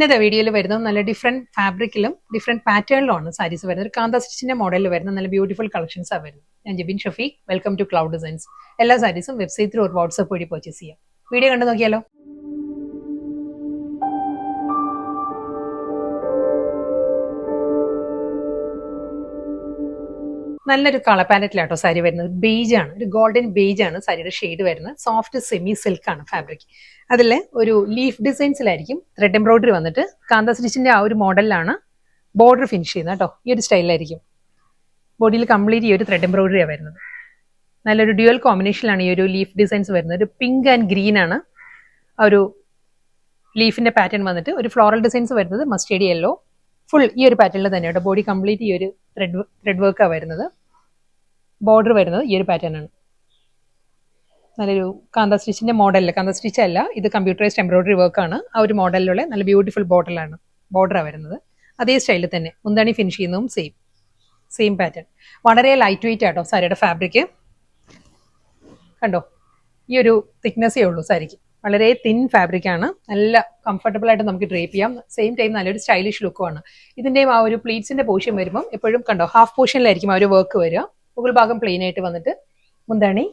ഇന്നത്തെ വീഡിയോയിൽ വരുന്നത് നല്ല ഡിഫറെന്റ് ഫാബ്രിക്കിലും ഡിഫറെന്റ് പാറ്റേണിലുമാണ് സാരീസ് വരുന്നത്. ഒരു കാന്ത സ്റ്റിച്ചിന്റെ മോഡലിൽ വരുന്ന നല്ല ബ്യൂട്ടിഫുൾ കളക്ഷൻസ് ആണ് വരുന്നത്. ഞാൻ Jebin Shafeeq, welcome to cloud designs. എല്ലാ സാരീസും വെബ്സൈറ്റ് ത്രൂ ഒരു വാട്സ്ആപ്പ് വഴി പർച്ചേസ് ചെയ്യാം. വീഡിയോ കണ്ടു നോക്കിയാലോ. നല്ലൊരു കളർ പാലറ്റിലാട്ടോ സാരി വരുന്നത്. ബേജ് ആണ്, ഒരു ഗോൾഡൻ ബേജ് ആണ് സാരിയുടെ ഷെയ്ഡ് വരുന്നത്. സോഫ്റ്റ് സെമി സിൽക്ക് ആണ് ഫാബ്രിക്. അതിൽ ഒരു ലീഫ് ഡിസൈൻസിലായിരിക്കും ത്രെഡ് എംബ്രോയിഡറി വന്നിട്ട് കാന്ത സ്റ്റിച്ചിന്റെ ആ ഒരു മോഡലിലാണ് ബോർഡർ ഫിനിഷ് ചെയ്യുന്നത് കേട്ടോ. ഈ ഒരു സ്റ്റൈലിലായിരിക്കും ബോഡിയിൽ കംപ്ലീറ്റ് ഈ ഒരു ത്രെഡ് എംബ്രോയിഡറിയാണ് വരുന്നത്. നല്ലൊരു ഡ്യുവൽ കോമ്പിനേഷനിലാണ് ഈ ഒരു ലീഫ് ഡിസൈൻസ് വരുന്നത്. ഒരു പിങ്ക് ആൻഡ് ഗ്രീൻ ആണ് ആ ഒരു ലീഫിന്റെ പാറ്റേൺ വന്നിട്ട്. ഒരു ഫ്ലോറൽ ഡിസൈൻസ് വരുന്നത് മസ്റ്റേർഡ് യെല്ലോ. ഫുൾ ഈ ഒരു പാറ്റേണിൽ തന്നെ കേട്ടോ. ബോഡി കംപ്ലീറ്റ് ഈ ഒരു ത്രെഡ് വർക്കാണ് വരുന്നത്. ബോർഡർ വരുന്നത് ഈ ഒരു പാറ്റേൺ ആണ്. നല്ലൊരു കാന്ത സ്റ്റിച്ചിന്റെ മോഡലിൽ, കാന്ത സ്റ്റിച്ച് അല്ല, ഇത് കമ്പ്യൂട്ടറൈസ്ഡ് എംബ്രോയിഡറി വർക്കാണ്. ആ ഒരു മോഡലിലുള്ള നല്ല ബ്യൂട്ടിഫുൾ ബോർഡറാണ് വരുന്നത്. അതേ സ്റ്റൈലിൽ തന്നെ മുന്താണി ഫിനിഷ് ചെയ്യുന്നതും സെയിം പാറ്റേൺ. വളരെ ലൈറ്റ് വെയിറ്റ് ആട്ടോ സാരിയുടെ ഫാബ്രിക്. കണ്ടോ, ഈ ഒരു തിക്നെസ്സേ ഉള്ളൂ സാരിക്ക്. വളരെ തിൻ ഫാബ്രിക് ആണ്. നല്ല കംഫർട്ടബിൾ ആയിട്ട് നമുക്ക് ഡ്രേപ്പ് ചെയ്യാം. സെയിം ടൈം നല്ലൊരു സ്റ്റൈലിഷ് ലുക്കുമാണ്. ഇതിന്റെയും ആ ഒരു പ്ലീറ്റ്സിന്റെ പോർഷൻ വരുമ്പോൾ എപ്പോഴും കണ്ടോ ഹാഫ് പോർഷനിലായിരിക്കും ആ ഒരു വർക്ക് വരിക. മുകൾ ഭാഗം പ്ലെയിൻ ആയിട്ട് വന്നിട്ട് മുന്താണി,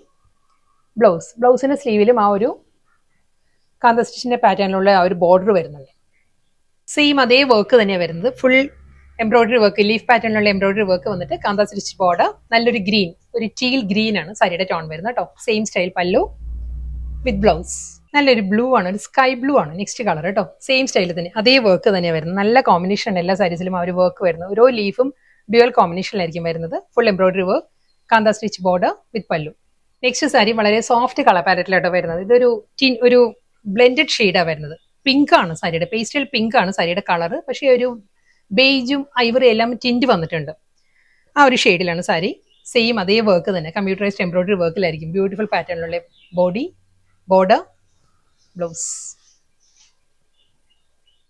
ബ്ലൗസിന്റെ സ്ലീവിലും ആ ഒരു കാന്ത സ്റ്റിച്ചിന്റെ പാറ്റേണിലുള്ള ആ ഒരു ബോർഡർ വരുന്നുണ്ട്. സെയിം അതേ വർക്ക് തന്നെയാണ് വരുന്നത്. ഫുൾ എംബ്രോയിഡറി വർക്ക്, ലീഫ് പാറ്റേണിലുള്ള എംബ്രോയിഡറി വർക്ക് വന്നിട്ട് കാന്ത സ്റ്റിച്ച് ബോർഡർ. നല്ലൊരു ഗ്രീൻ, ഒരു ടീൽ ഗ്രീൻ ആണ് സാരിയുടെ ടോൺ വരുന്നത് കേട്ടോ. സെയിം സ്റ്റൈൽ പല്ലു വിത്ത് ബ്ലൗസ്. നല്ലൊരു ബ്ലൂ ആണ്, ഒരു സ്കൈ ബ്ലൂ ആണ് നെക്സ്റ്റ് കളർ കേട്ടോ. സെയിം സ്റ്റൈലിൽ തന്നെ അതേ വർക്ക് തന്നെയാണ് വരുന്നത്. നല്ല കോമ്പിനേഷൻ ആണ് എല്ലാ സാരീസിലും ആ ഒരു വർക്ക് വരുന്നത്. ഓരോ ലീഫും ഡ്യുവൽ കോമ്പിനേഷനിലായിരിക്കും വരുന്നത്. ഫുൾ എംബ്രോയിഡറി വർക്ക്, കാന്ത സ്റ്റിച്ച് ബോർഡർ വിത്ത് പല്ലു. നെക്സ്റ്റ് സാരി വളരെ സോഫ്റ്റ് കളർ പാലറ്റിലാട്ടോ വരുന്നത്. ഇതൊരു ബ്ലെൻഡഡ് ഷെയ്ഡാണ് വരുന്നത്. പിങ്ക് ആണ് സാരിയുടെ, പേസ്റ്റൽ പിങ്ക് ആണ് സാരിയുടെ കളർ. പക്ഷേ ഒരു ബേജും ഐവറി എല്ലാം ടിൻറ്റ് വന്നിട്ടുണ്ട്. ആ ഒരു ഷെയ്ഡിലാണ് സാരി. സെയിം അതേ വർക്ക് തന്നെ കമ്പ്യൂട്ടറൈസ്ഡ് എംബ്രോയിഡറി വർക്കിലായിരിക്കും. ബ്യൂട്ടിഫുൾ പാറ്റേണിലുള്ള ബോഡി, ബോർഡർ, ബ്ലൗസ്.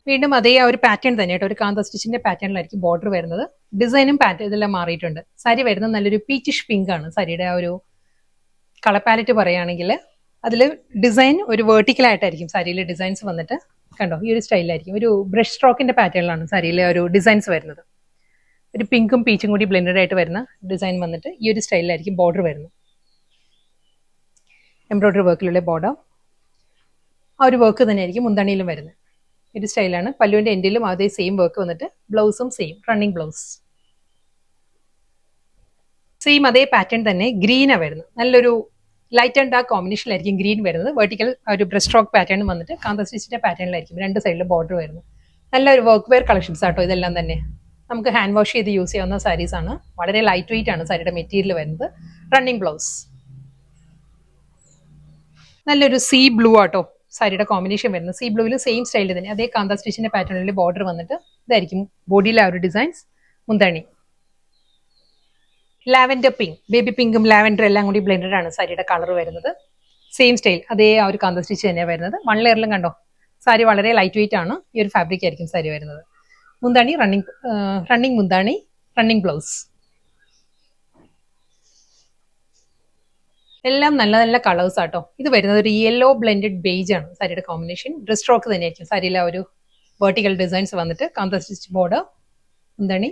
വീണ്ടും അതേ ആ ഒരു പാറ്റേൺ തന്നെ കേട്ടോ. ഒരു കാന്ത സ്റ്റിച്ചിന്റെ പാറ്റേണിലായിരിക്കും ബോർഡർ വരുന്നത്. ഡിസൈനും പാറ്റേൺ ഇതെല്ലാം മാറിയിട്ടുണ്ട്. സാരി വരുന്നത് നല്ലൊരു പീച്ചിഷ് പിങ്ക് ആണ് സാരിയുടെ ആ ഒരു കളർ പാലറ്റ് പറയുകയാണെങ്കിൽ. അതിൽ ഡിസൈൻ ഒരു വേർട്ടിക്കലായിട്ടായിരിക്കും സാരിയിലെ ഡിസൈൻസ് വന്നിട്ട്. കണ്ടോ, ഈ ഒരു സ്റ്റൈലിലായിരിക്കും. ഒരു ബ്രഷ് സ്ട്രോക്കിന്റെ പാറ്റേണിലാണ് സാരിയിലെ ഒരു ഡിസൈൻസ് വരുന്നത്. ഒരു പിങ്കും പീച്ചും കൂടി ബ്ലെൻഡഡ് ആയിട്ട് വരുന്ന ഡിസൈൻ വന്നിട്ട് ഈ ഒരു സ്റ്റൈലിലായിരിക്കും ബോർഡർ വരുന്നത്. എംബ്രോയിഡറി വർക്കിലുള്ള ബോർഡർ ആ ഒരു വർക്ക് തന്നെയായിരിക്കും മുന്താണിയിലും വരുന്നത്. ഒരു സ്റ്റൈലാണ്. പല്ലുവിന്റെ എൻഡിലും അതേ സെയിം വർക്ക് വന്നിട്ട് ബ്ലൗസും സെയിം റണ്ണിങ് ബ്ലൗസ്. സെയിം അതേ പാറ്റേൺ തന്നെ ഗ്രീനാണ് വരുന്നത്. നല്ലൊരു ലൈറ്റ് ആൻഡ് ഡാർക്ക് കോമ്പിനേഷനിലായിരിക്കും ഗ്രീൻ വരുന്നത്. വെർട്ടിക്കൽ ഒരു ബ്രഷ് സ്ട്രോക്ക് പാറ്റേൺ വന്നിട്ട് കാന്ത സ്റ്റിച്ചിന്റെ പാറ്റേണിലായിരിക്കും രണ്ട് സൈഡിലും ബോർഡർ വരുന്നത്. നല്ലൊരു വർക്ക് വെയർ കളക്ഷൻസ് ആട്ടോ ഇതെല്ലാം തന്നെ. നമുക്ക് ഹാൻഡ് വാഷ് ചെയ്ത് യൂസ് ചെയ്യാവുന്ന സാരീസ് ആണ്. വളരെ ലൈറ്റ് വെയിറ്റ് ആണ് സാരിയുടെ മെറ്റീരിയൽ വരുന്നത്. Running blouse. നല്ലൊരു സീ ബ്ലൂ ആട്ടോ സാരിയുടെ കോമ്പിനേഷൻ വരുന്നത്. സീ ബ്ലൂവിൽ സെയിം സ്റ്റൈലിൽ തന്നെ അതേ കാന്ത സ്റ്റിച്ചിന്റെ പാറ്റേണിൽ ബോർഡർ വന്നിട്ട് ഇതായിരിക്കും ബോഡിയിലെ ആ ഒരു ഡിസൈൻസ്. മുന്താണി ലാവൻഡർ പിങ്ക്, ബേബി പിങ്കും ലാവൻഡർ എല്ലാം കൂടി ബ്ലെൻഡഡ് ആണ് സാരിയുടെ കളർ വരുന്നത്. സെയിം സ്റ്റൈൽ അതേ ആ ഒരു കാന്ത സ്റ്റിച്ച് തന്നെയാണ് വരുന്നത്. 1 ലെയറിലും കണ്ടോ സാരി വളരെ ലൈറ്റ് വെയിറ്റ് ആണ്. ഈ ഒരു ഫാബ്രിക് ആയിരിക്കും സാരി വരുന്നത്. മുന്താണി റണ്ണിങ് മുന്താണി, റണ്ണിങ് ബ്ലൗസ്. എല്ലാം നല്ല നല്ല കളേഴ്സ് ആട്ടോ. ഇത് വരുന്നത് ഒരു യെല്ലോ ബ്ലെൻഡഡ് ബേജ് ആണ് സാരിയുടെ കോമ്പിനേഷൻ. ഡ്രസ് സ്ട്രോക്ക് തന്നെയായിരിക്കും സാരിയിലെ ഒരു വെർട്ടിക്കൽ ഡിസൈൻസ് വന്നിട്ട് കാന്ത സ്റ്റിച്ച് ബോർഡർ, മുന്താണി,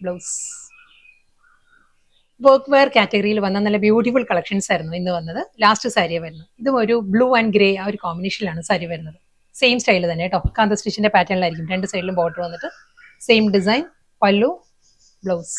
ബ്ലൗസ്. വർക്ക് വെയർ കാറ്റഗറിയിൽ വന്ന നല്ല ബ്യൂട്ടിഫുൾ കളക്ഷൻസ് ആയിരുന്നു ഇന്ന് വന്നത്. ലാസ്റ്റ് സാരിയാണ് വരുന്നത്. ഇതും ഒരു ബ്ലൂ ആൻഡ് ഗ്രേ ആ ഒരു കോമ്പിനേഷനിലാണ് സാരി വരുന്നത്. സെയിം സ്റ്റൈൽ തന്നെ കേട്ടോ. കാന്ത സ്റ്റിച്ചിന്റെ പാറ്റേണിലായിരിക്കും രണ്ട് സൈഡിലും ബോർഡർ വന്നിട്ട്. സെയിം ഡിസൈൻ, പല്ലു, ബ്ലൗസ്.